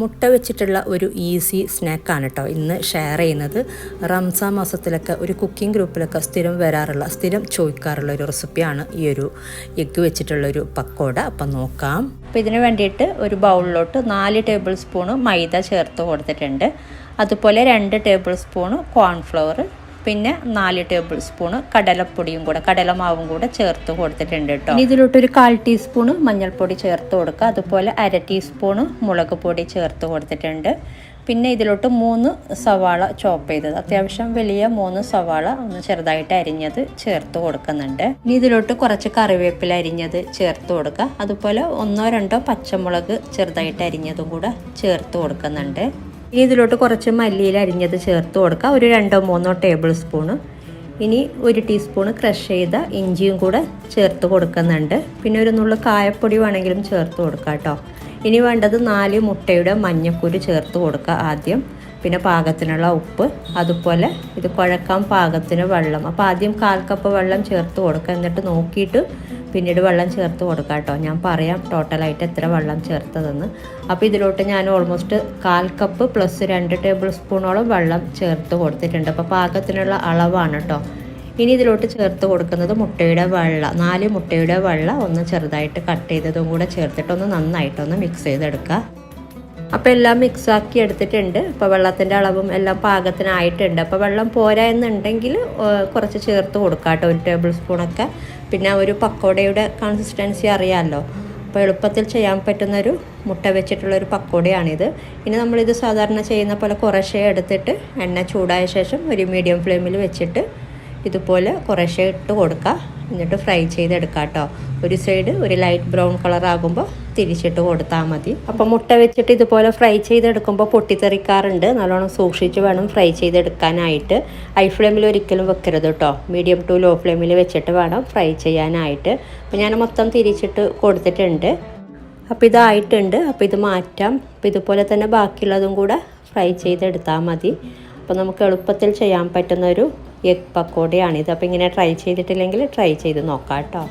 മുട്ട വെച്ചിട്ടുള്ള ഒരു ഈസി സ്നാക്കാണ് കേട്ടോ ഇന്ന് ഷെയർ ചെയ്യുന്നത്. റംസാൻ മാസത്തിലൊക്കെ ഒരു കുക്കിംഗ് ഗ്രൂപ്പിലൊക്കെ സ്ഥിരം ചോദിക്കാറുള്ള ഒരു റെസിപ്പിയാണ് ഈ ഒരു എഗ്ഗ് വെച്ചിട്ടുള്ളൊരു പക്കോട. അപ്പം നോക്കാം. അപ്പോൾ ഇതിന് വേണ്ടിയിട്ട് ഒരു ബൗളിലോട്ട് 4 ടേബിൾ സ്പൂണ് മൈദ ചേർത്ത് കൊടുത്തിട്ടുണ്ട്. അതുപോലെ 2 ടേബിൾ സ്പൂണ് കോൺഫ്ലവർ, പിന്നെ 4 ടേബിൾ സ്പൂണ് കടലമാവും കൂടെ ചേർത്ത് കൊടുത്തിട്ടുണ്ട് കേട്ടോ. ഇതിലോട്ടൊരു 1/4 ടീസ്പൂണ് മഞ്ഞൾപ്പൊടി ചേർത്ത് കൊടുക്കുക. അതുപോലെ 1/2 ടീസ്പൂണ് മുളക് പൊടി ചേർത്ത് കൊടുത്തിട്ടുണ്ട്. പിന്നെ ഇതിലോട്ട് 3 സവാള ചോപ്പ് ചെയ്തത്, അത്യാവശ്യം വലിയ 3 സവാള ഒന്ന് ചെറുതായിട്ട് അരിഞ്ഞത് ചേർത്ത് കൊടുക്കുന്നുണ്ട്. ഇനി ഇതിലോട്ട് കുറച്ച് കറിവേപ്പില അരിഞ്ഞത് ചേർത്ത് കൊടുക്കുക. അതുപോലെ 1-2 പച്ചമുളക് ചെറുതായിട്ട് അരിഞ്ഞതും കൂടെ ചേർത്ത് കൊടുക്കുന്നുണ്ട്. ഇനി ഇതിലോട്ട് കുറച്ച് മല്ലിയില അരിഞ്ഞത് ചേർത്ത് കൊടുക്കുക, ഒരു 2-3 ടേബിൾ സ്പൂണ്. ഇനി 1 ടീസ്പൂണ് ക്രഷ് ചെയ്ത ഇഞ്ചിയും കൂടെ ചേർത്ത് കൊടുക്കുന്നുണ്ട്. പിന്നെ ഒരു നുള്ളു കായപ്പൊടി വേണമെങ്കിലും ചേർത്ത് കൊടുക്കുക കേട്ടോ. ഇനി വേണ്ടത് 4 മുട്ടയുടെ മഞ്ഞക്കുരു ചേർത്ത് കൊടുക്കുക ആദ്യം. പിന്നെ പാകത്തിനുള്ള ഉപ്പ്, അതുപോലെ ഇത് കുഴക്കാൻ പാകത്തിന് വെള്ളം. അപ്പോൾ ആദ്യം 1/4 കപ്പ് വെള്ളം ചേർത്ത് കൊടുക്കുക, എന്നിട്ട് നോക്കിയിട്ട് പിന്നീട് വെള്ളം ചേർത്ത് കൊടുക്കുക കേട്ടോ. ഞാൻ പറയാം ടോട്ടലായിട്ട് എത്ര വെള്ളം ചേർത്തതെന്ന്. അപ്പോൾ ഇതിലോട്ട് ഞാൻ ഓൾമോസ്റ്റ് 1/4 കപ്പ് പ്ലസ് 2 ടേബിൾ സ്പൂണോളം വെള്ളം ചേർത്ത് കൊടുത്തിട്ടുണ്ട്. അപ്പോൾ പാകത്തിനുള്ള അളവാണ് കേട്ടോ. ഇനി ഇതിലോട്ട് ചേർത്ത് കൊടുക്കുന്നത് മുട്ടയുടെ വെള്ള, 4 മുട്ടയുടെ വെള്ള ഒന്ന് ചെറുതായിട്ട് കട്ട് ചെയ്തതും കൂടെ ചേർത്തിട്ടൊന്ന് നന്നായിട്ടൊന്ന് മിക്സ് ചെയ്തെടുക്കുക. അപ്പോൾ എല്ലാം മിക്സാക്കി എടുത്തിട്ടുണ്ട്. അപ്പോൾ വെള്ളത്തിൻ്റെ അളവും എല്ലാം പാകത്തിനായിട്ടുണ്ട്. അപ്പോൾ വെള്ളം പോരാ എന്നുണ്ടെങ്കിൽ കുറച്ച് ചേർത്ത് കൊടുക്കുക കേട്ടോ, 1 ടേബിൾ സ്പൂണൊക്കെ. പിന്നെ ഒരു പക്കോടയുടെ കൺസിസ്റ്റൻസി അറിയാമല്ലോ. അപ്പോൾ എളുപ്പത്തിൽ ചെയ്യാൻ പറ്റുന്നൊരു മുട്ട വെച്ചിട്ടുള്ളൊരു പക്കോടയാണിത്. ഇനി നമ്മളിത് സാധാരണ ചെയ്യുന്ന പോലെ കുറേശ്ശേ എടുത്തിട്ട് എണ്ണ ചൂടായ ശേഷം ഒരു മീഡിയം ഫ്ലെയിമിൽ വെച്ചിട്ട് ഇതുപോലെ കുറേശ്ശേ ഇട്ട് കൊടുക്കുക, എന്നിട്ട് ഫ്രൈ ചെയ്തെടുക്കുക കേട്ടോ. ഒരു സൈഡ് ഒരു ലൈറ്റ് ബ്രൗൺ കളർ ആകുമ്പോൾ തിരിച്ചിട്ട് കൊടുത്താൽ മതി. അപ്പോൾ മുട്ട വെച്ചിട്ട് ഇതുപോലെ ഫ്രൈ ചെയ്തെടുക്കുമ്പോൾ പൊട്ടിത്തെറിക്കാറുണ്ട്. നല്ലോണം സൂക്ഷിച്ച് വേണം ഫ്രൈ ചെയ്തെടുക്കാനായിട്ട്. ഹൈ ഫ്ലെയിമിൽ ഒരിക്കലും വെക്കരുത് കേട്ടോ. മീഡിയം ടു ലോ ഫ്ലെയിമിൽ വെച്ചിട്ട് വേണം ഫ്രൈ ചെയ്യാനായിട്ട്. അപ്പോൾ ഞാൻ മൊത്തം തിരിച്ചിട്ട് കൊടുത്തിട്ടുണ്ട്. അപ്പോൾ ഇതായിട്ടുണ്ട്. അപ്പോൾ ഇത് മാറ്റാം. അപ്പോൾ ഇതുപോലെ തന്നെ ബാക്കിയുള്ളതും കൂടെ ഫ്രൈ ചെയ്തെടുത്താൽ മതി. അപ്പോൾ നമുക്ക് എളുപ്പത്തിൽ ചെയ്യാൻ പറ്റുന്നൊരു എഗ് പക്കോടയാണിത്. അപ്പോൾ ഇങ്ങനെ ട്രൈ ചെയ്തിട്ടില്ലെങ്കിൽ ട്രൈ ചെയ്ത് നോക്കാം കേട്ടോ.